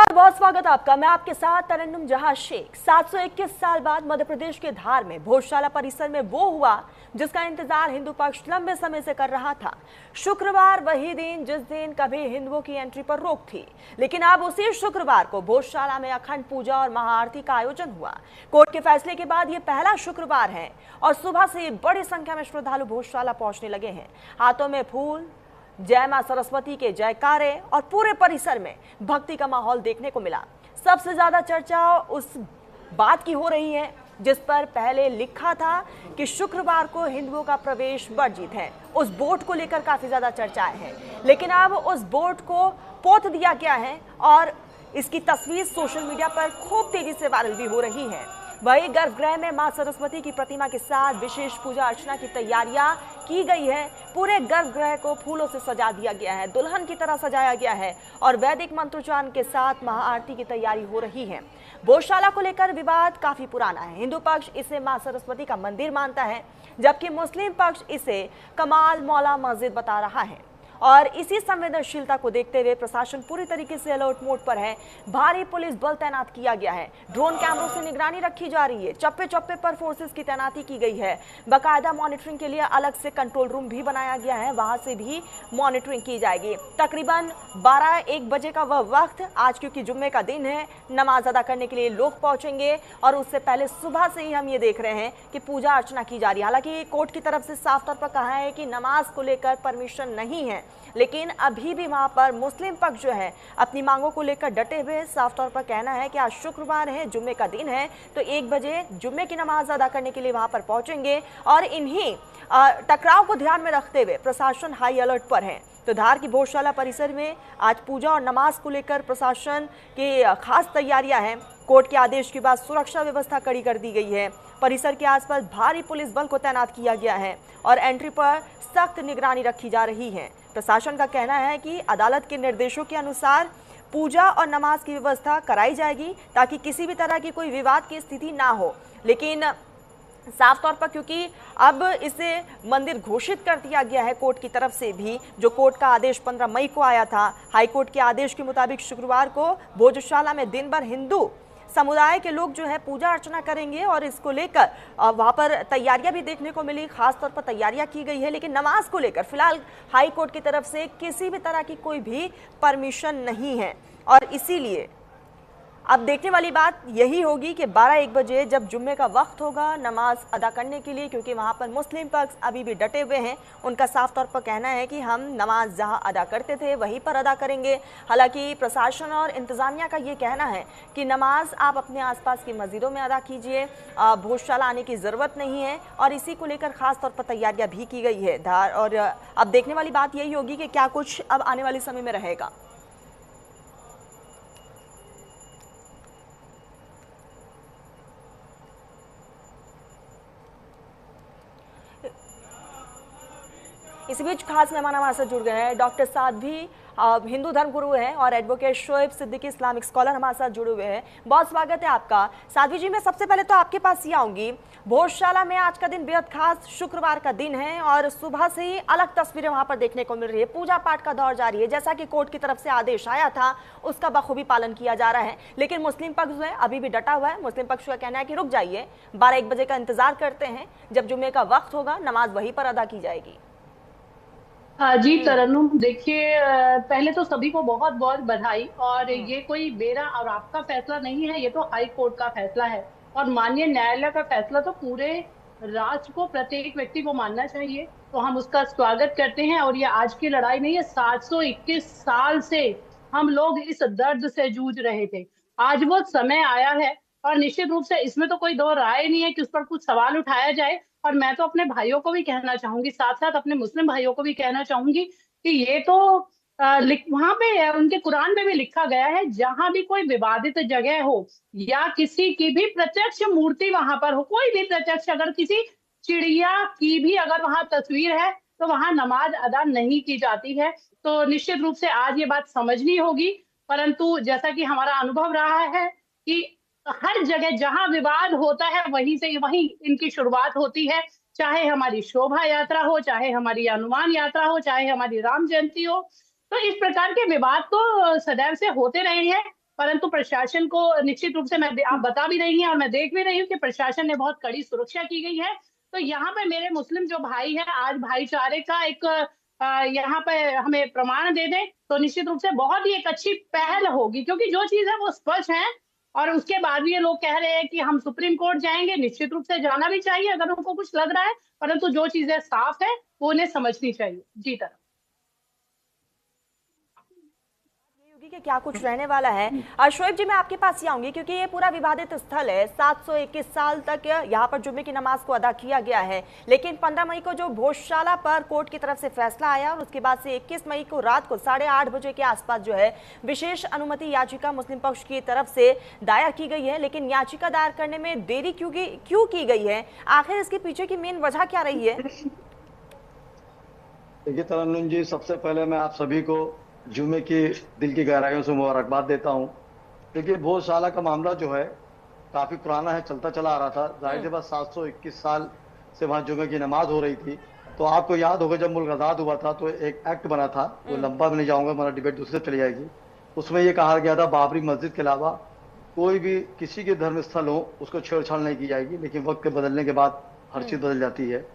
नमस्कार, बहुत स्वागत आपका। मैं आपके साथ तरन्नुम जहां शेख। 721 साल बाद मध्य प्रदेश के धार में भोजशाला परिसर में वो हुआ जिसका इंतजार हिंदू पक्ष लंबे समय से कर रहा था। शुक्रवार वही दिन जिस दिन कभी हिंदुओं की एंट्री पर रोक थी, लेकिन अब उसी शुक्रवार को भोजशाला में अखंड पूजा और महाआरती का आयोजन हुआ। कोर्ट के फैसले के बाद ये पहला शुक्रवार है और सुबह से बड़ी संख्या में श्रद्धालु भोजशाला पहुंचने लगे हैं। हाथों में फूल, जय मां सरस्वती के जयकारे और पूरे परिसर में भक्ति का माहौल देखने को मिला। सबसे ज्यादा चर्चा उस बात की हो रही है जिस पर पहले लिखा था कि शुक्रवार को हिंदुओं का प्रवेश वर्जित है। उस बोर्ड को लेकर काफी ज्यादा चर्चाएं हैं, लेकिन अब उस बोर्ड को पोत दिया गया है और इसकी तस्वीर सोशल मीडिया पर खूब तेजी से वायरल भी हो रही है। वही गर्भगृह में मां सरस्वती की प्रतिमा के साथ विशेष पूजा अर्चना की तैयारियां की गई है। पूरे गर्भगृह को फूलों से सजा दिया गया है, दुल्हन की तरह सजाया गया है और वैदिक मंत्रोच्चारण के साथ महाआरती की तैयारी हो रही है। भोजशाला को लेकर विवाद काफी पुराना है। हिंदू पक्ष इसे मां सरस्वती का मंदिर मानता है, जबकि मुस्लिम पक्ष इसे कमाल मौला मस्जिद बता रहा है। और इसी संवेदनशीलता को देखते हुए प्रशासन पूरी तरीके से अलर्ट मोड पर है। भारी पुलिस बल तैनात किया गया है, ड्रोन कैमरों से निगरानी रखी जा रही है, चप्पे चप्पे पर फोर्सेस की तैनाती की गई है। बाकायदा मॉनिटरिंग के लिए अलग से कंट्रोल रूम भी बनाया गया है, वहां से भी मॉनिटरिंग की जाएगी। तकरीबन 12-1 बजे का वह वक्त आज, क्योंकि जुम्मे का दिन है, नमाज अदा करने के लिए लोग पहुंचेंगे और उससे पहले सुबह से ही हम ये देख रहे हैं कि पूजा अर्चना की जा रही है। हालांकि कोर्ट की तरफ से साफ तौर पर कहा है कि नमाज को लेकर परमिशन नहीं है, लेकिन अभी भी वहां पर मुस्लिम पक्ष जो है अपनी मांगों को लेकर डटे हुए। साफ तौर पर कहना है कि आज शुक्रवार है, जुम्मे का दिन है, तो 1 बजे जुम्मे की नमाज अदा करने के लिए वहां पर पहुंचेंगे और इन्हीं टकराव को ध्यान में रखते हुए प्रशासन हाई अलर्ट पर है। तो धार की भोजशाला परिसर में आज पूजा और नमाज को लेकर प्रशासन की खास तैयारियां हैं। कोर्ट के आदेश के बाद सुरक्षा व्यवस्था कड़ी कर दी गई है। परिसर के आसपास भारी पुलिस बल को तैनात किया गया है और एंट्री पर सख्त निगरानी रखी जा रही है। प्रशासन का कहना है कि अदालत के निर्देशों के अनुसार पूजा और नमाज की व्यवस्था कराई जाएगी ताकि किसी भी तरह की कोई विवाद की स्थिति ना हो। लेकिन साफ तौर पर क्योंकि अब इसे मंदिर घोषित कर दिया गया है कोर्ट की तरफ से भी, जो कोर्ट का आदेश 15 मई को आया था। हाई कोर्ट के आदेश के मुताबिक शुक्रवार को भोजशाला में दिन भर हिंदू समुदाय के लोग जो है पूजा अर्चना करेंगे और इसको लेकर वहां पर तैयारियां भी देखने को मिली, खास तौर पर तैयारियां की गई है। लेकिन नमाज को लेकर फिलहाल हाई कोर्ट की तरफ से किसी भी तरह की कोई भी परमिशन नहीं है और इसीलिए अब देखने वाली बात यही होगी कि 12-1 बजे जब जुम्मे का वक्त होगा नमाज अदा करने के लिए, क्योंकि वहां पर मुस्लिम पक्ष अभी भी डटे हुए हैं। उनका साफ तौर पर कहना है कि हम नमाज जहां अदा करते थे वहीं पर अदा करेंगे। हालांकि प्रशासन और इंतजामिया का ये कहना है कि नमाज आप अपने आसपास की मस्जिदों में अदा कीजिए, भोजशाला आने की ज़रूरत नहीं है और इसी को लेकर खास तौर पर तैयारियाँ भी की गई है धार। और अब देखने वाली बात यही होगी कि क्या कुछ अब आने वाले समय में रहेगा। इसी बीच खास मेहमान हमारे साथ जुड़ गए हैं डॉक्टर साध्वी, हिंदू धर्म गुरु हैं और advocate Shoaib Siddiqui Islamic scholar हमारे साथ जुड़े हुए हैं। बहुत स्वागत है आपका। साध्वी जी, मैं सबसे पहले तो आपके पास ही आऊंगी। भोजशाला में आज का दिन बेहद खास शुक्रवार का दिन है और सुबह से ही अलग तस्वीरें वहां पर देखने को मिल रही है। पूजा पाठ का दौर जारी है, जैसा कि कोर्ट की तरफ से आदेश आया था उसका बखूबी पालन किया जा रहा है। लेकिन मुस्लिम पक्ष जो है अभी भी डटा हुआ है। मुस्लिम पक्ष का कहना है कि रुक जाइए, 12-1 बजे का इंतजार करते हैं, जब जुम्मे का वक्त होगा नमाज वहीं पर अदा की जाएगी। हाँ जी तरन्नुम, देखिए पहले तो सभी को बहुत बहुत बधाई। और ये कोई मेरा और आपका फैसला नहीं है, ये तो हाई कोर्ट का फैसला है और माननीय न्यायालय का फैसला तो पूरे राष्ट्र को, प्रत्येक व्यक्ति को मानना चाहिए। तो हम उसका स्वागत करते हैं। और ये आज की लड़ाई नहीं है, 721 साल से हम लोग इस दर्द से जूझ रहे थे। आज वो समय आया है और निश्चित रूप से इसमें तो कोई दो राय नहीं है कि उस पर कुछ सवाल उठाया जाए। और मैं तो अपने भाइयों को भी कहना चाहूंगी, साथ साथ अपने मुस्लिम भाइयों को भी कहना चाहूंगी कि ये तो वहां पे उनके कुरान में भी लिखा गया है, जहां भी कोई विवादित जगह हो या किसी की भी प्रत्यक्ष मूर्ति वहां पर हो, कोई भी प्रत्यक्ष, अगर किसी चिड़िया की भी अगर वहां तस्वीर है तो वहां नमाज अदा नहीं की जाती है। तो निश्चित रूप से आज ये बात समझनी होगी। परंतु जैसा कि हमारा अनुभव रहा है कि हर जगह जहां विवाद होता है वहीं से वहीं इनकी शुरुआत होती है। चाहे हमारी शोभा यात्रा हो, चाहे हमारी हनुमान यात्रा हो, चाहे हमारी राम जयंती हो, तो इस प्रकार के विवाद तो सदैव से होते रहे हैं। परंतु प्रशासन को निश्चित रूप से आप बता भी रही हैं और मैं देख भी रही हूँ कि प्रशासन ने बहुत कड़ी सुरक्षा की गई है। तो यहाँ पे मेरे मुस्लिम जो भाई हैं आज भाईचारे का एक यहाँ पे हमें प्रमाण दे दें तो निश्चित रूप से बहुत ही एक अच्छी पहल होगी, क्योंकि जो चीज है वो स्पष्ट है। और उसके बाद भी ये लोग कह रहे हैं कि हम सुप्रीम कोर्ट जाएंगे, निश्चित रूप से जाना भी चाहिए अगर उनको कुछ लग रहा है, परंतु जो चीजें साफ है वो उन्हें समझनी चाहिए। जी तरह होगी कि क्या कुछ रहने वाला है। शोएब जी, मैं आपके पास ही आऊंगी क्योंकि ये पूरा विवादित स्थल है। 721 साल तक यहाँ पर जुम्मे की नमाज को अदा किया गया है, लेकिन 15 मई को जो भोजशाला पर कोर्ट की तरफ से फैसला आया और उसके बाद से 21 मई को रात को 8:30 बजे के आसपास जो है विशेष अनुमति याचिका मुस्लिम पक्ष की तरफ से दायर की गई है। लेकिन याचिका दायर करने में देरी क्यों की गई है? आखिर इसके पीछे की मेन वजह क्या रही है? देखिए तरन्नुम जी, सबसे पहले मैं आप सभी को जुमे की दिल की गहराइयों से मुबारकबाद देता हूँ। देखिए भोजशाला का मामला जो है काफी पुराना है, चलता चला आ रहा था। जाहिर सी बात 721 साल से वहाँ जुमे की नमाज हो रही थी। तो आपको याद होगा जब मुल्क आजाद हुआ था तो एक एक्ट बना था, वो लंबा में नहीं जाऊंगा, हमारा डिबेट दूसरे चली जाएगी। उसमें ये कहा गया था बाबरी मस्जिद के अलावा कोई भी किसी के धर्म स्थल हो उसको छेड़छाड़ नहीं की जाएगी। लेकिन वक्त के बदलने के बाद हर चीज बदल जाती है।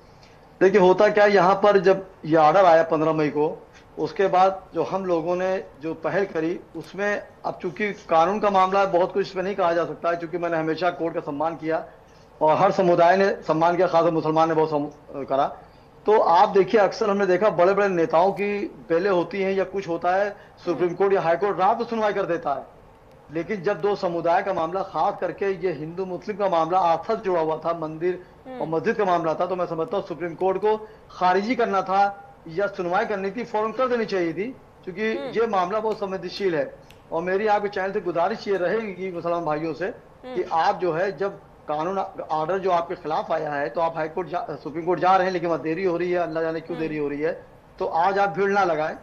देखिए होता क्या, यहाँ पर जब ये ऑर्डर आया 15 मई को, उसके बाद जो हम लोगों ने जो पहल करी उसमें, अब चूंकि कानून का मामला है बहुत कुछ इसमें नहीं कहा जा सकता है, क्योंकि मैंने हमेशा कोर्ट का सम्मान किया और हर समुदाय ने सम्मान किया, खासकर मुसलमान ने बहुत करा। तो आप देखिए अक्सर हमने देखा बड़े बड़े नेताओं की बेलें होती हैं या कुछ होता है, सुप्रीम कोर्ट या हाई कोर्ट रात को सुनवाई कर देता है। लेकिन जब दो समुदाय का मामला, खास करके ये हिंदू मुस्लिम का मामला आस्था से जुड़ा हुआ था, मंदिर और मस्जिद का मामला था, तो मैं समझता हूँ सुप्रीम कोर्ट को खारिजी करना था या सुनवाई करनी थी, फौरन कर देनी चाहिए थी, क्योंकि ये मामला बहुत संवेदनशील है। और मेरी आपके चैनल से गुजारिश ये रहेगी मुसलमान भाइयों से कि आप जो है जब कानून ऑर्डर जो आपके खिलाफ आया है तो आप हाईकोर्ट सुप्रीम कोर्ट जा रहे हैं, लेकिन वह देरी हो रही है, अल्लाह जाने क्यों देरी हो रही है, तो आज आप भीड़ ना लगाएं।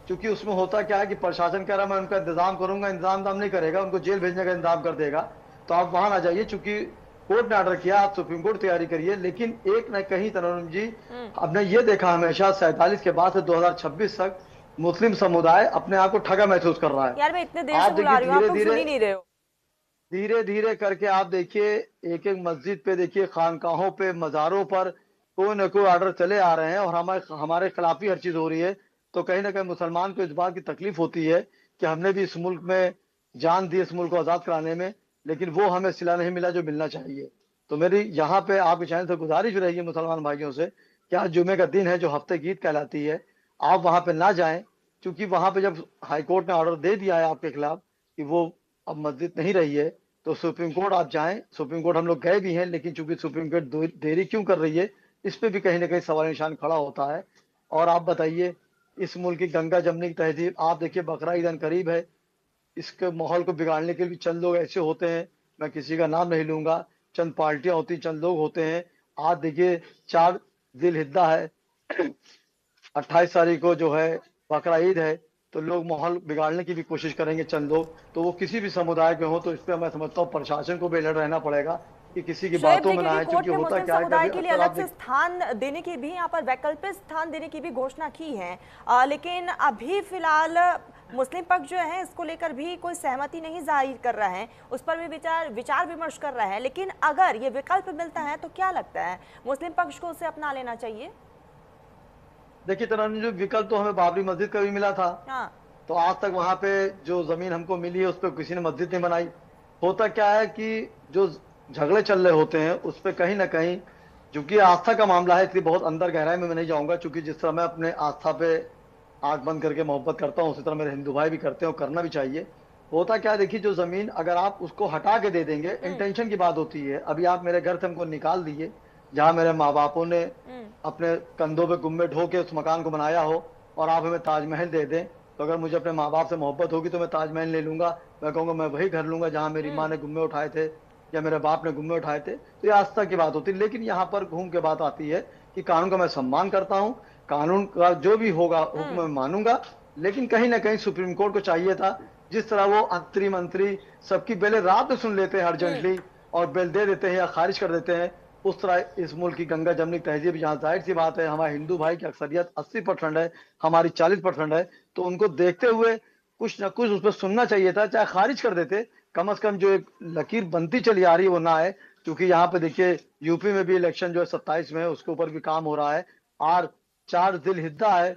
क्योंकि उसमें होता क्या है कि प्रशासन कह रहा है मैं उनका इंतजाम करूंगा, इंतजाम तो नहीं करेगा, उनको जेल भेजने का इंतजाम कर देगा। तो आप वहां ना जाइए, चूंकि कोर्ट ने ऑर्डर किया, आप सुप्रीम कोर्ट तैयारी करिए। लेकिन एक न कहीं तरन्नुम जी, हमने ये देखा हमेशा 47 के बाद से 2026 तक मुस्लिम समुदाय अपने आप को ठगा महसूस कर रहा है। यार मैं इतने देर से बुला रही हूँ, आप लोग सुन ही नहीं रहे हो। धीरे धीरे करके आप देखिए एक एक मस्जिद पे, देखिए खानकाहों पे, मज़ारों पर कोई न कोई ऑर्डर चले आ रहे हैं और हमारे खिलाफ ही हर चीज हो रही है। तो कहीं ना कहीं मुसलमान को इस बात की तकलीफ होती है कि हमने भी इस मुल्क में जान दी, इस मुल्क को आजाद कराने में, लेकिन वो हमें सिला नहीं मिला जो मिलना चाहिए। तो मेरी यहाँ पे आपके चैनल से गुजारिश रहेगी मुसलमान भाइयों से कि आज जुमे का दिन है जो हफ्ते की ईद कहलाती है, आप वहां पे ना जाएं। क्योंकि वहां पे जब हाईकोर्ट ने ऑर्डर दे दिया है आपके खिलाफ कि वो अब मस्जिद नहीं रही है, तो सुप्रीम कोर्ट आप जाएं। सुप्रीम कोर्ट हम लोग गए भी हैं, लेकिन चूंकि सुप्रीम कोर्ट देरी क्यों कर रही है, इस पे भी कहीं ना कहीं सवाल निशान खड़ा होता है। और आप बताइए, इस मुल्क की गंगा जमनी की तहजीब, आप देखिए बकरा ईद करीब है, इसके माहौल को बिगाड़ने के लिए चंद लोग ऐसे होते हैं, मैं किसी का नाम नहीं लूंगा, चंद पार्टियां होती, चंद लोग होते हैं। आज देखिए 4 जिलहिज्जा है, 28 तारीख को जो है बकरा ईद है, तो लोग माहौल बिगाड़ने की भी कोशिश करेंगे चंद लोग, तो वो किसी भी समुदाय के हो। तो इस पे मैं समझता हूँ प्रशासन को भी अलर्ट रहना पड़ेगा कि किसी की बातों में ना आए। कोर्ट क्योंकि ने होता मुस्लिम क्या है समुदाय कि के लिए अलग से स्थान देने की भी, यहाँ पर वैकल्पिक स्थान देने की भी घोषणा की है, लेकिन अभी फिलहाल मुस्लिम पक्ष जो है इसको लेकर भी कोई सहमति नहीं जाहिर कर रहा है, उस पर भी विचार विमर्श कर रहा है। लेकिन अगर ये विकल्प मिलता है तो क्या लगता है मुस्लिम पक्ष को उसे अपना लेना चाहिए? देखिए तरह जो विकल्प तो हमें बाबरी मस्जिद का भी मिला था। हाँ। तो आज तक वहां पे जो जमीन हमको मिली है उस पर किसी ने मस्जिद नहीं बनाई। होता क्या है कि जो झगड़े चल रहे होते हैं उस पर कहीं ना कहीं, क्योंकि आस्था का मामला है, इसलिए बहुत अंदर गहराई में मैं नहीं जाऊंगा, क्योंकि जिस तरह मैं अपने आस्था पे आंख बंद करके मोहब्बत करता हूँ उसी तरह मेरे हिंदू भाई भी करते हैं और करना भी चाहिए। होता क्या है, देखिए जो जमीन अगर आप उसको हटा के दे देंगे, इंटेंशन की बात होती है। अभी आप मेरे घर से हमको निकाल दिए, जहाँ मेरे माँ बापों ने अपने कंधों पे गुम्मे ढो के उस मकान को बनाया हो, और आप हमें ताजमहल दे दें, तो अगर मुझे अपने माँ बाप से मोहब्बत होगी तो मैं ताजमहल ले लूंगा। मैं कहूंगा मैं वही घर लूंगा जहाँ मेरी माँ ने गुम्मे उठाए थे या मेरे बाप ने गुम्मे उठाए थे। तो ये आस्था की बात होती है। लेकिन यहाँ पर घूम के बात आती है कि कानून का मैं सम्मान करता हूँ, कानून का जो भी होगा हुक्म मैं मानूंगा। लेकिन कहीं ना कहीं सुप्रीम कोर्ट को चाहिए था, जिस तरह वो अंतरी मंत्री सबकी बेलें रात में सुन लेते हैं अर्जेंटली और बेल दे देते हैं या खारिज कर देते हैं, उस तरह इस मुल्क की गंगा जमनी तहजीब, जहाँ जाहिर सी बात है हमारे हिंदू भाई की अक्सरियत 80% है, हमारी 40% है, तो उनको देखते हुए कुछ ना कुछ उस पर सुनना चाहिए था, चाहे खारिज कर देते, कम से कम जो एक लकीर बनती चली आ रही है वो ना आए। क्योंकि यहाँ पे देखिए यूपी में भी इलेक्शन जो है 27 में है, उसके ऊपर भी काम हो रहा है। और 4 जिलहिज्जा है,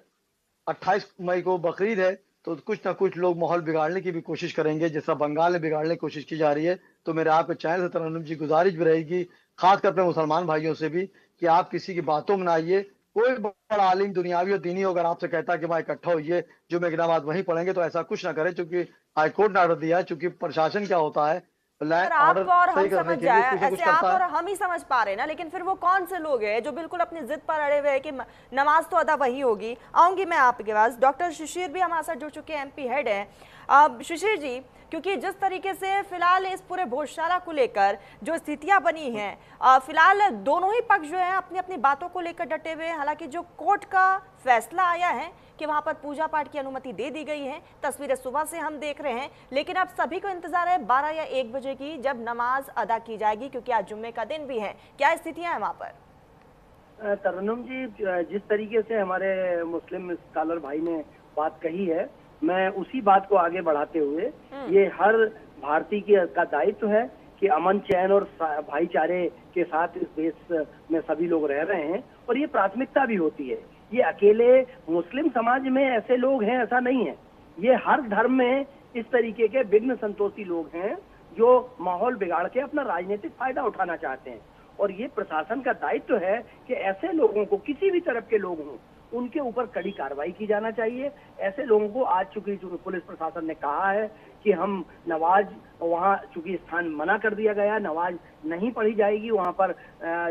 28 मई को बकरीद है, तो कुछ ना कुछ लोग माहौल बिगाड़ने की भी कोशिश करेंगे, जैसा बंगाल में बिगाड़ने की कोशिश की जा रही है। तो मेरे आपके चैनल से तरन्नुम जी गुजारिश भी रहेगी, खासकर अपने मुसलमान भाइयों से भी, कि आप किसी की बातों में ना आइए। कोई बड़ा आलिम दुनियावी और दीनी अगर आपसे कहता है कि भाई इकट्ठा होइए जुमे की नमाज वहीं पढ़ेंगे, तो ऐसा कुछ ना करें, क्योंकि हाईकोर्ट ने ऑर्डर दिया है। क्योंकि प्रशासन क्या होता है, पर ऑर्डर आप और सही हम करने समझ के लिए जाए, कुछ ना कुछ ऐसे आप करता और है। हम ही समझ पा रहे हैं ना, लेकिन फिर वो कौन से लोग हैं जो बिल्कुल अपनी जिद पर अड़े हुए हैं कि नमाज तो अदा वही होगी। आऊंगी मैं आपके पास। डॉक्टर शिशिर भी हमारे साथ जुड़ चुके हैं, एमपी हेड हैं। शिशिर जी, क्योंकि जिस तरीके से फिलहाल इस पूरे भोजशाला को लेकर जो स्थितियां बनी हैं, फिलहाल दोनों ही पक्ष जो है अपनी अपनी बातों को लेकर डटे हुए हैं। हालांकि जो कोर्ट का फैसला आया है कि वहां पर पूजा पाठ की अनुमति दे दी गई है, तस्वीरें सुबह से हम देख रहे हैं, लेकिन अब सभी को इंतजार है 12 या 1 बजे की, जब नमाज अदा की जाएगी, क्योंकि आज जुम्मे का दिन भी है। क्या स्थितियां हैं वहां पर? तरन्नुम जी, जिस तरीके से हमारे मुस्लिम स्कॉलर भाई ने बात कही है, मैं उसी बात को आगे बढ़ाते हुए, ये हर भारतीय का दायित्व है कि अमन चैन और भाईचारे के साथ इस देश में सभी लोग रह रहे हैं, और ये प्राथमिकता भी होती है। ये अकेले मुस्लिम समाज में ऐसे लोग हैं ऐसा नहीं है, ये हर धर्म में इस तरीके के विघ्न संतोषी लोग हैं जो माहौल बिगाड़ के अपना राजनीतिक फायदा उठाना चाहते हैं। और ये प्रशासन का दायित्व है कि ऐसे लोगों को, किसी भी तरफ के लोग हों, उनके ऊपर कड़ी कार्रवाई की जाना चाहिए। ऐसे लोगों को आज चूंकि पुलिस प्रशासन ने कहा है कि हम नमाज वहाँ, चूंकि स्थान मना कर दिया गया, नमाज नहीं पढ़ी जाएगी वहाँ पर,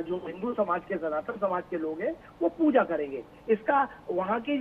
जो हिंदू समाज के, सनातन समाज के लोग हैं वो पूजा करेंगे। इसका वहाँ की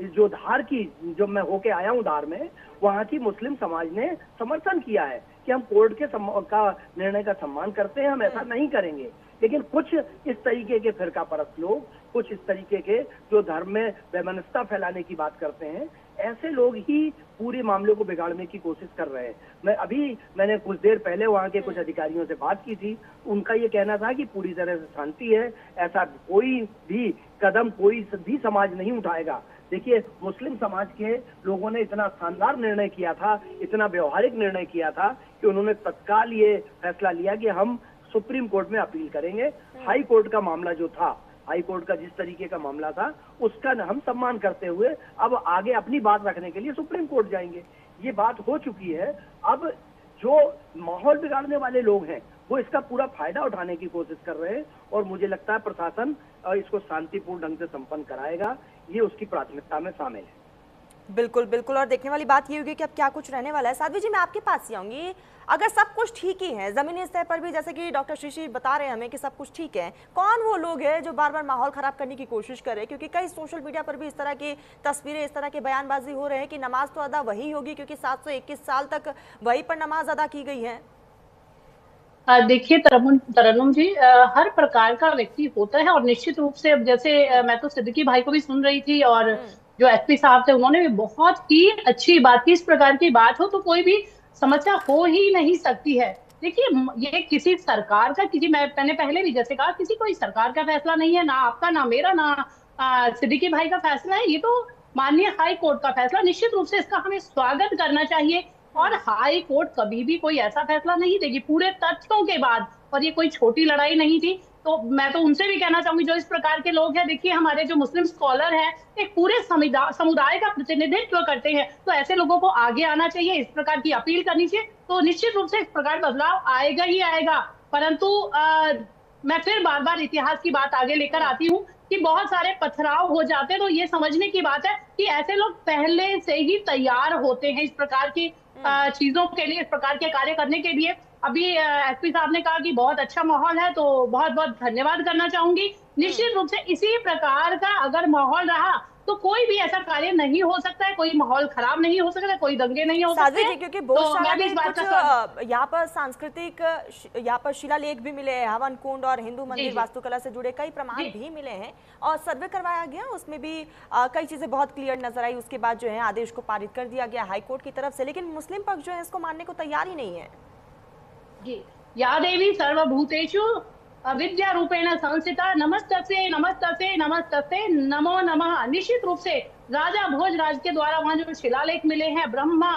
जो धार की, जो मैं होके आया हूँ धार में, वहाँ की मुस्लिम समाज ने समर्थन किया है कि हम कोर्ट के का निर्णय का सम्मान करते हैं, हम ऐसा नहीं करेंगे। लेकिन कुछ इस तरीके के फिरका परस्त लोग, कुछ इस तरीके के जो धर्म में वैमनस्यता फैलाने की बात करते हैं, ऐसे लोग ही पूरे मामले को बिगाड़ने की कोशिश कर रहे हैं। मैंने कुछ देर पहले वहाँ के कुछ अधिकारियों से बात की थी, उनका ये कहना था कि पूरी तरह से शांति है, ऐसा कोई भी कदम कोई भी समाज नहीं उठाएगा। देखिए, मुस्लिम समाज के लोगों ने इतना शानदार निर्णय किया था, इतना व्यवहारिक निर्णय किया था कि उन्होंने तत्काल ये फैसला लिया कि हम सुप्रीम कोर्ट में अपील करेंगे। हाई कोर्ट का मामला जो था, हाई कोर्ट का जिस तरीके का मामला था, उसका हम सम्मान करते हुए अब आगे अपनी बात रखने के लिए सुप्रीम कोर्ट जाएंगे। ये बात हो चुकी है। अब जो माहौल बिगाड़ने वाले लोग हैं वो इसका पूरा फायदा उठाने की कोशिश कर रहे हैं, और मुझे लगता है प्रशासन इसको शांतिपूर्ण ढंग से संपन्न कराएगा, ये उसकी प्राथमिकता में शामिल है। बिल्कुल बिल्कुल। और देखने वाली बात ये होगी कि अब क्या कुछ रहने वाला है। साध्वी जी, मैं आपके पास ही आऊंगी। अगर सब कुछ ठीक ही है जमीनी स्तर पर भी, जैसे कि डॉक्टर शिशिर बता रहे हैं हमें कि सब कुछ ठीक है, कौन वो लोग हैं जो बार बार माहौल खराब करने की कोशिश कर रहे हैं? क्योंकि कई सोशल मीडिया पर भी इस तरह की तस्वीरें, इस तरह के बयानबाजी हो रहे हैं कि नमाज तो अदा वही होगी, क्योंकि 721 साल तक वही पर नमाज अदा की गई है। देखिए तरन्नुम जी, हर प्रकार का व्यक्ति होता है, और निश्चित रूप से अब जैसे मैं तो सिद्दीकी भाई को भी सुन रही थी, और जो एसपी साहब थे उन्होंने भी बहुत ही अच्छी बात की। इस प्रकार की बात हो तो कोई भी समस्या हो ही नहीं सकती है। देखिए, ये किसी सरकार का, मैंने पहले भी जैसे कहा, किसी कोई सरकार का फैसला नहीं है, ना आपका, ना मेरा, ना सिद्दीकी भाई का फैसला है। ये तो माननीय हाई कोर्ट का फैसला। निश्चित रूप से इसका हमें स्वागत करना चाहिए, और हाई कोर्ट कभी भी कोई ऐसा फैसला नहीं देगी पूरे तथ्यों के बाद, और ये कोई छोटी लड़ाई नहीं थी। तो मैं तो उनसे भी कहना चाहूंगी, जो इस प्रकार के लोग हैं, देखिए हमारे जो मुस्लिम स्कॉलर हैं एक पूरे समुदाय का प्रतिनिधित्व करते हैं, तो ऐसे लोगों को आगे आना चाहिए, इस प्रकार की अपील करनी चाहिए। तो निश्चित रूप से इस प्रकार बदलाव आएगा ही आएगा। परंतु मैं फिर बार बार इतिहास की बात आगे लेकर आती हूँ कि बहुत सारे पथराव हो जाते हैं, तो ये समझने की बात है कि ऐसे लोग पहले से ही तैयार होते हैं इस प्रकार की चीजों के लिए, इस प्रकार के कार्य करने के लिए। अभी एसपी साहब ने कहा कि बहुत अच्छा माहौल है, तो बहुत बहुत धन्यवाद करना चाहूंगी। निश्चित रूप से इसी प्रकार का अगर माहौल रहा तो कोई भी ऐसा कार्य नहीं हो सकता है, कोई माहौल खराब नहीं हो सकता, कोई दंगे नहीं हो सकते हैं। क्योंकि भोजशाला में कुछ यहाँ पर सांस्कृतिक, यहाँ पर शिलालेख भी मिले हैं, हवन कुंड और हिंदू मंदिर वास्तुकला से जुड़े कई प्रमाण भी मिले हैं, और सर्वे करवाया गया, उसमें भी कई चीजें बहुत क्लियर नजर आई। उसके बाद जो है आदेश को पारित कर दिया गया हाईकोर्ट की तरफ से, लेकिन मुस्लिम पक्ष जो है इसको मानने को तैयार ही नहीं है। जी, या देवी सर्वभूतेषु विद्या रूपेण संस्थिता, नमस्तस्यै नमस्तस्यै नमस्तस्यै नमो नमः। निश्चित रूप से राजा भोजराज के द्वारा वहां जो शिलालेख मिले हैं, ब्रह्मा,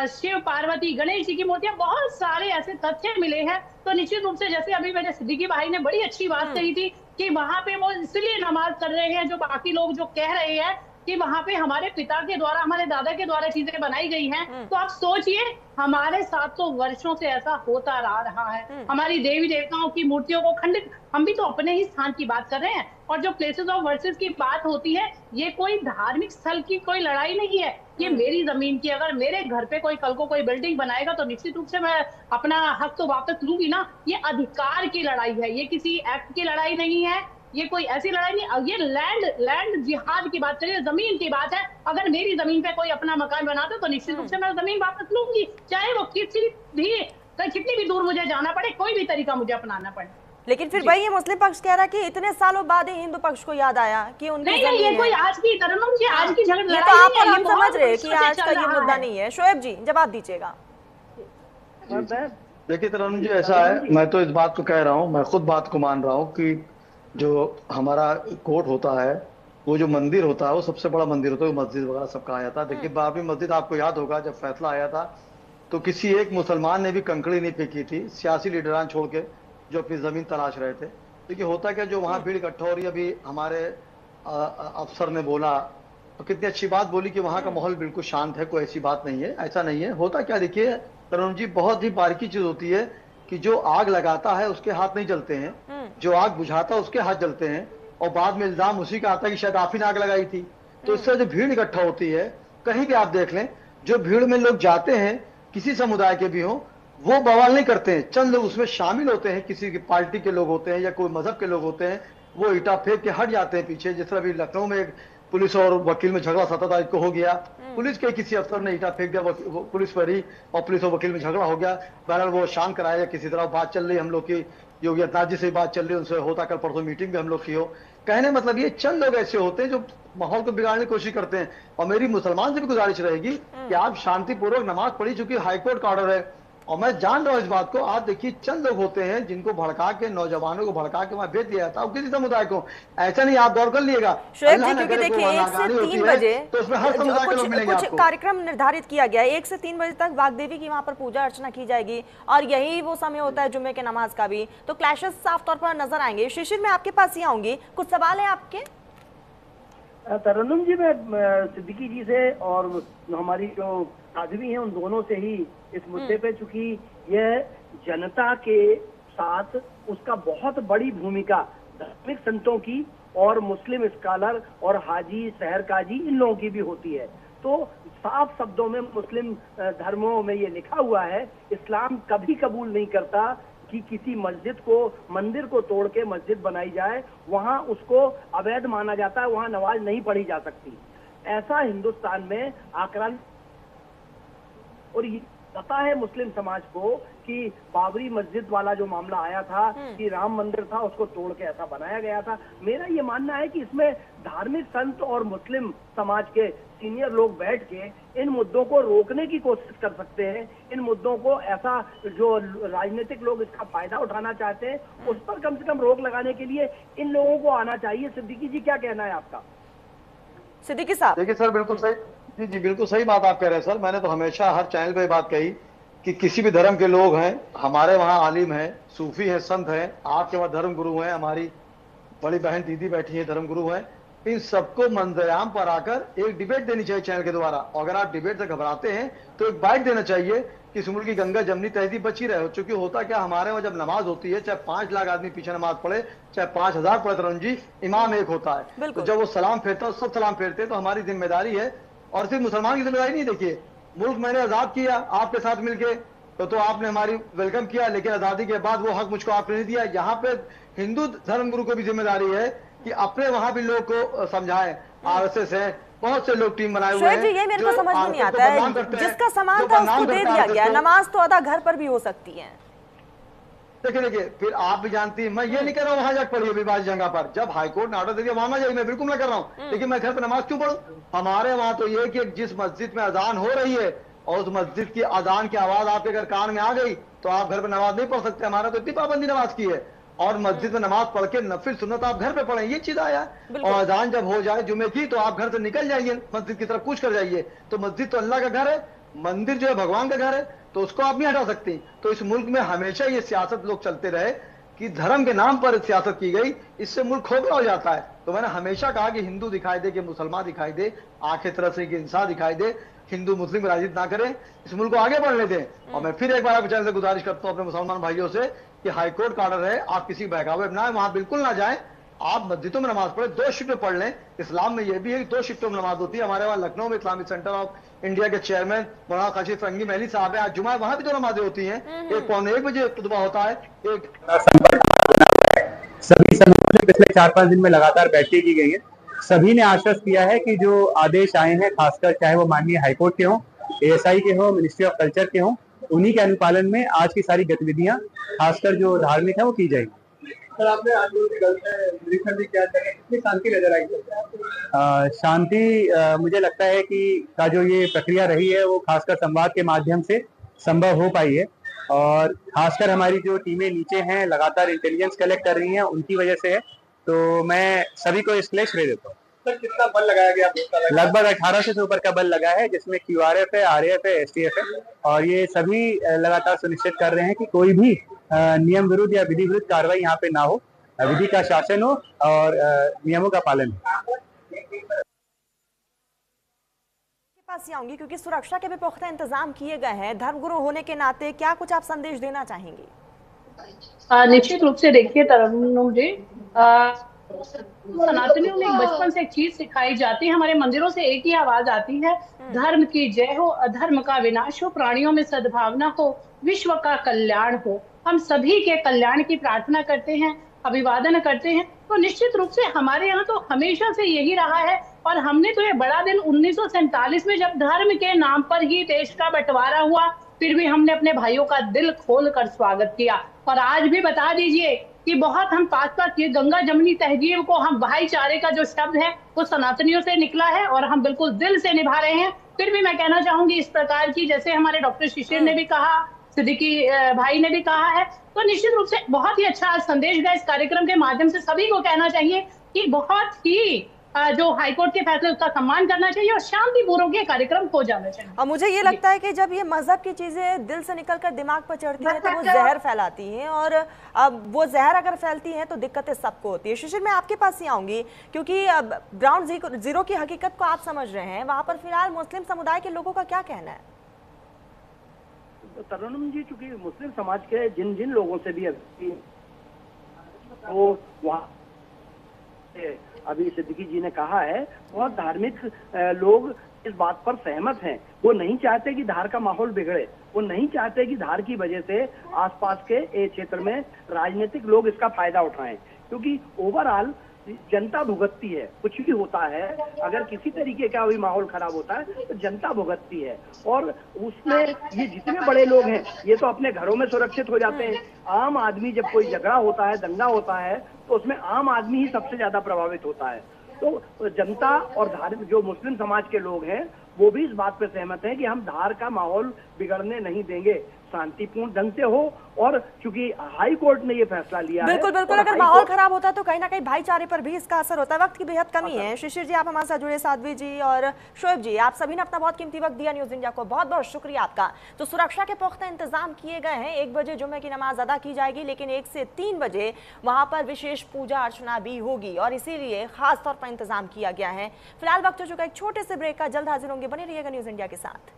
शिव, पार्वती, गणेश जी की मूर्तियां, बहुत सारे ऐसे तथ्य मिले हैं। तो निश्चित रूप से जैसे अभी मेरे सिद्दीकी भाई ने बड़ी अच्छी बात कही थी कि वहां पे वो इसलिए नमाज कर रहे हैं, जो बाकी लोग जो कह रहे हैं कि वहां पे हमारे पिता के द्वारा, हमारे दादा के द्वारा चीजें बनाई गई हैं। तो आप सोचिए, हमारे 700 वर्षों से ऐसा होता आ रहा है। हमारी देवी देवताओं की मूर्तियों को खंडित, हम भी तो अपने ही स्थान की बात कर रहे हैं। और जो प्लेसेस ऑफ वर्शिप की बात होती है, ये कोई धार्मिक स्थल की कोई लड़ाई नहीं है, ये मेरी जमीन की। अगर मेरे घर पे कोई कल को कोई बिल्डिंग बनाएगा तो निश्चित रूप से मैं अपना हक तो वापस लूंगी ना। ये अधिकार की लड़ाई है, ये किसी एक्ट की लड़ाई नहीं है, ये कोई ऐसी लड़ाई नहीं। ये लैंड जिहाद की बात करिए, जमीन की बात है। अगर मेरी जमीन पे कोई अपना मकान बनाता तो निश्चित रूप से मैं जमीन वापस लूंगी, चाहे वो कितनी भी दूर मुझे जाना पड़े, कोई भी तरीका मुझे अपनाना पड़े। लेकिन फिर वही मुस्लिम पक्ष कह रहा है कि इतने सालों बाद ही हिंदू पक्ष को याद आया कि उनकी नहीं, ये कोई आज की तरन्नुम जी, आज की झगड़ ये तो आप और हम समझ रहे हैं कि आज का ये मुद्दा नहीं है। शोएब जी जवाब दीजिएगा। देखिए तरन्नुम जी, ऐसा है, मैं तो इस बात को कह रहा हूँ, मैं खुद बात को मान रहा हूँ कि जो हमारा कोर्ट होता है, वो जो मंदिर होता है, वो सबसे बड़ा मंदिर होता है, वो मस्जिद वगैरह सब कहा जाता है। देखिए बाबरी मस्जिद, आपको याद होगा जब फैसला आया था तो किसी एक मुसलमान ने भी कंकड़ी नहीं फेंकी थी, सियासी लीडरान छोड़ के, जो अपनी जमीन तलाश रहे थे। देखिए होता क्या, जो वहां भीड़ इकट्ठा हो रही है, अभी हमारे अफसर ने बोला तो कितनी अच्छी बात बोली कि वहां का माहौल बिल्कुल शांत है, कोई ऐसी बात नहीं है, ऐसा नहीं है। होता क्या, देखिए तरुण जी, बहुत ही बारीकी चीज होती है कि जो आग लगाता है उसके हाथ नहीं जलते हैं, जो आग बुझाता है उसके हाथ जलते हैं, और बाद में इल्जाम उसी का आता है कि शायद आप ही ने आग लगाई थी। तो इससे जो भीड़ इकट्ठा होती है, कहीं भी आप देख लें, जो भीड़ में लोग जाते हैं, किसी समुदाय के भी हों, वो बवाल नहीं करते हैं। चंद लोग उसमें शामिल होते हैं, किसी की पार्टी के लोग होते हैं या कोई मजहब के लोग होते हैं, वो ईटा फेंक के हट जाते हैं पीछे। जिस तरह अभी लखनऊ में एक पुलिस और वकील में झगड़ा 17 तारीख को हो गया, पुलिस के किसी अफसर ने ईटा फेंक दिया पुलिस पर ही, और पुलिस और वकील में झगड़ा हो गया। बहरहाल वो शांत कराया, किसी तरह बात चल रही, हम लोग की योगी आदित्यनाथ जी से बात चल रही, उनसे होता कल परसों मीटिंग भी हम लोग की हो। कहने मतलब ये चंद लोग ऐसे होते हैं जो माहौल को बिगाड़ने की कोशिश करते हैं। और मेरी मुसलमान से भी गुजारिश रहेगी कि आप शांतिपूर्वक नमाज पढ़ी, चूंकि हाईकोर्ट का ऑर्डर है, और मैं जान रहा हूं इस बात को। आप देखिए चंद लोग होते हैं जिनको भड़का के, नौजवानों को भड़का के वहां भेज दिया जाता है, किसी समुदाय को। ऐसा नहीं, आप गौर कर लिएगा। शोएब जी, क्योंकि देखिए 1 से 3 बजे तो उसमें हर समुदाय के लोग मिलेंगे कुछ आपको। कार्यक्रम निर्धारित किया गया है। 1 से 3 बजे तक वाग्देवी की वहां पर पूजा अर्चना की जाएगी, और यही वो समय होता है जुम्मे के नमाज का भी। तो क्लैशेस साफ तौर पर नजर आएंगे। शिशिर, मैं आपके पास ही आऊंगी, कुछ सवाल है आपके? तरन्नुम जी, मैं सिद्दीकी जी से और हमारी जो साध्वी हैं उन दोनों से ही इस मुद्दे पे, चूंकि यह जनता के साथ उसका बहुत बड़ी भूमिका धार्मिक संतों की और मुस्लिम स्कॉलर और हाजी, शहर काजी, इन लोगों की भी होती है। तो साफ शब्दों में मुस्लिम धर्मों में ये लिखा हुआ है, इस्लाम कभी कबूल नहीं करता कि किसी मस्जिद को, मंदिर को तोड़ के मस्जिद बनाई जाए, वहां उसको अवैध माना जाता है, वहां नमाज नहीं पढ़ी जा सकती। ऐसा हिंदुस्तान में आक्रांत, और ये पता है मुस्लिम समाज को कि बाबरी मस्जिद वाला जो मामला आया था कि राम मंदिर था, उसको तोड़ के ऐसा बनाया गया था। मेरा ये मानना है कि इसमें धार्मिक संत और मुस्लिम समाज के सीनियर लोग बैठ के इन मुद्दों को रोकने की कोशिश कर सकते हैं। इन मुद्दों को, ऐसा जो राजनीतिक लोग इसका फायदा उठाना चाहते हैं, उस पर कम से कम रोक लगाने के लिए इन लोगों को आना चाहिए। सिद्दीकी जी, क्या कहना है आपका? सिद्दीकी साहब। देखिए सर, बिल्कुल सही, जी जी बिल्कुल सही बात आप कह रहे हैं सर। मैंने तो हमेशा हर चैनल पे बात कही कि किसी भी धर्म के लोग हैं, हमारे वहाँ आलिम हैं, सूफी हैं, संत हैं, आपके वहाँ धर्म गुरु हैं, हमारी बड़ी बहन दीदी बैठी है धर्म गुरु हैं, इन सबको मंजराम पर आकर एक डिबेट देनी चाहिए चैनल के द्वारा। और अगर आप डिबेट से घबराते हैं तो एक बाइट देना चाहिए कि इस मुल्क की गंगा जमनी तहजीब बची रहे। चूंकि होता क्या, हमारे वहाँ जब नमाज होती है, चाहे 5 लाख आदमी पीछे नमाज पढ़े, चाहे 5000 पढ़े तरन जी, इमाम एक होता है। तो जब वो सलाम फेरता है, सब सलाम फेरते हैं, तो हमारी जिम्मेदारी है। और सिर्फ मुसलमान की जिम्मेदारी नहीं, देखिए मुल्क मैंने आजाद किया आपके साथ मिलके, तो आपने हमारी वेलकम किया, लेकिन आजादी के बाद वो हक मुझको आपने नहीं दिया। यहाँ पे हिंदू धर्म गुरु को भी जिम्मेदारी है कि अपने वहां भी लोग को समझाएं। आरएसएस है, बहुत से लोग टीम बनाए हुए हैं। ये मेरे को समझ में नहीं आता है, जिसका सामान था उसको दे दिया गया, नमाज तो अदा घर पर भी हो सकती है। देखिए फिर आप भी जानती हैं, मैं ये नहीं कर रहा हूँ वहां जाकर पढ़ी अभी जगह पर, जब हाईकोर्ट ने ऑर्डर दे दिया वहां ना जाइए, मैं बिल्कुल ना कर रहा हूँ, लेकिन मैं घर पर नमाज क्यों पढ़ूं? हमारे वहां तो ये कि जिस मस्जिद में अजान हो रही है और उस मस्जिद की अजान की आवाज आपके अगर कान में आ गई तो आप घर पर नमाज नहीं पढ़ सकते। हमारा तो इतनी पाबंदी नमाज की है। और मस्जिद में नमाज पढ़ के नफिल सुन्नत आप घर पे पढ़ें, ये चीज आया है। और अजान जब हो जाए जुमे की तो आप घर से निकल जाइए, मस्जिद की तरफ कूच कर जाइए। तो मस्जिद तो अल्लाह का घर है, मंदिर जो है भगवान का घर है, तो उसको आप नहीं हटा सकती। तो इस मुल्क में हमेशा ये सियासत लोग चलते रहे कि धर्म के नाम पर सियासत की गई, इससे मुल्क खोखला हो जाता है। तो मैंने हमेशा कहा कि हिंदू दिखाई दे कि मुसलमान दिखाई दे, आंखें तरह से कि इंसान दिखाई दे, हिंदू मुस्लिम राजनीति ना करें, इस मुल्क को आगे बढ़ने दें। और मैं फिर एक बार आपके चैनल से गुजारिश करता हूं अपने मुसलमान भाइयों से कि हाईकोर्ट का ऑर्डर है, आप किसी बहकावे में ना वहां बिल्कुल ना जाएं, आप मस्जिदों में नमाज पढ़े, 2 शिफ्ट में पढ़ लें। इस्लाम में यह भी है कि 2 शिफ्टों में नमाज होती है। हमारे वहां लखनऊ में इस्लामिक सेंटर ऑफ इंडिया के चेयरमैन मौलाना काशिफ फरंगी महली साहब है, आज जुमा वहां भी 2 नमाजें होती हैं, एक 12:45 बजे खुतबा होता है, एक सभी समूहों से पिछले 4-5 दिन में लगातार बैठकें की गई है। सभी ने आश्वस्त किया है कि जो आदेश आए हैं, खासकर चाहे वो माननीय हाईकोर्ट के हों, ASI के हों, मिनिस्ट्री ऑफ कल्चर के हों, उन्हीं के अनुपालन में आज की सारी गतिविधियां खासकर जो धार्मिक है वो की जाएगी। सर, आपने आज निरीक्षण भी किया, कितनी शांति नजर आई? शांति मुझे लगता है कि का जो ये प्रक्रिया रही है वो खासकर संवाद के माध्यम से संभव हो पाई है, और खासकर हमारी जो टीमें नीचे हैं लगातार इंटेलिजेंस कलेक्ट कर रही हैं, उनकी वजह से है। तो मैं सभी को इसके लिए श्रेय देता हूँ। सर, कितना बल लगाया गया? लगभग 1800 से ऊपर का बल लगा है, जिसमें QRF है, RAF है, STF है, और ये सभी लगातार सुनिश्चित कर रहे हैं कि कोई भी नियम विरुद्ध या विधि विरुद्ध कार्रवाई यहाँ पे ना हो, विधि का शासन हो और नियमों का पालन हो। पास आऊंगी क्योंकि सुरक्षा के भी पुख्ता इंतजाम किए गए हैं, धर्मगुरु होने के नाते क्या कुछ आप संदेश देना चाहेंगी? निश्चित रूप से देखिए तरन्नुम जी, सनातनियों में बचपन से एक चीज सिखाई जाती है, हमारे मंदिरों से एक ही आवाज आती है, धर्म की जय हो, अधर्म का विनाश हो, प्राणियों में सद्भावना हो, विश्व का कल्याण हो। हम सभी के कल्याण की प्रार्थना करते हैं, अभिवादन करते हैं। तो निश्चित रूप से हमारे यहाँ तो हमेशा से यही रहा है, और हमने तो ये बड़ा दिन 1947 में जब धर्म के नाम पर ही देश का बंटवारा हुआ, फिर भी हमने अपने भाइयों का दिल खोल कर स्वागत किया। और आज भी बता दीजिए कि बहुत हम पास ये गंगा जमुनी तहजीब को, हम भाईचारे का जो शब्द है वो सनातनियों से निकला है और हम बिल्कुल दिल से निभा रहे हैं। फिर भी मैं कहना चाहूंगी इस प्रकार की, जैसे हमारे डॉक्टर शिशिर ने भी कहा, सिद्दीकी भाई ने भी कहा है, तो निश्चित रूप से बहुत ही अच्छा संदेश गया। इस कार्यक्रम के माध्यम से सभी को कहना चाहिए कि बहुत ही जो हाईकोर्ट के फैसले उसका सम्मान करना चाहिए और शांतिपूर्वक ये कार्यक्रम हो जाना चाहिए। और मुझे ये लगता है कि जब ये मजहब की चीजें दिल से निकलकर दिमाग पर चढ़ती है तो वो जहर फैलाती हैं, और अब वो जहर अगर फैलती हैं तो दिक्कतें सबको होती है। शिशिर, मैं आपके पास ही आऊंगी क्योंकि ग्राउंड जीरो की हकीकत को आप समझ रहे हैं, वहां पर फिलहाल मुस्लिम समुदाय के लोगों का क्या कहना है? तरन्नुम जी, चूंकि मुस्लिम समाज के जिन जिन लोगों से भी वो वहाँ अभी सिद्दीकी जी ने कहा है, बहुत धार्मिक लोग इस बात पर सहमत हैं। वो नहीं चाहते कि धार का माहौल बिगड़े, वो नहीं चाहते कि धार की वजह से आसपास के क्षेत्र में राजनीतिक लोग इसका फायदा उठाएं, क्योंकि ओवरऑल जनता भुगतती है। कुछ भी होता है, अगर किसी तरीके का भी माहौल खराब होता है तो जनता भुगतती है, और उसमें ये जितने बड़े लोग हैं ये तो अपने घरों में सुरक्षित हो जाते हैं। आम आदमी जब कोई झगड़ा होता है, दंगा होता है, तो उसमें आम आदमी ही सबसे ज्यादा प्रभावित होता है। तो जनता और धार्मिक जो मुस्लिम समाज के लोग हैं वो भी इस बात पे सहमत हैं कि हम धार का माहौल बिगड़ने नहीं देंगे, शांतिपूर्ण ढंग से हो। और चूंकि हाई कोर्ट ने ये फैसला लिया बिल्कुल है, बिल्कुल, अगर माहौल खराब होता है तो कहीं ना कहीं भाईचारे पर भी इसका असर होता है। वक्त की बेहद कमी है। शिशिर जी आप हमारे साथ जुड़े, साध्वी जी और शोएब जी, आप सभी ने अपना बहुत कीमती वक्त दिया न्यूज इंडिया को, बहुत बहुत शुक्रिया आपका। तो सुरक्षा के पुख्ता इंतजाम किए गए हैं। 1 बजे जुम्मे की नमाज अदा की जाएगी, लेकिन 1 से 3 बजे वहां पर विशेष पूजा अर्चना भी होगी और इसीलिए खास तौर पर इंतजाम किया गया है। फिलहाल वक्त हो चुका है एक छोटे से ब्रेक का, जल्द हाजिर होंगे, बने रहिएगा न्यूज इंडिया के साथ।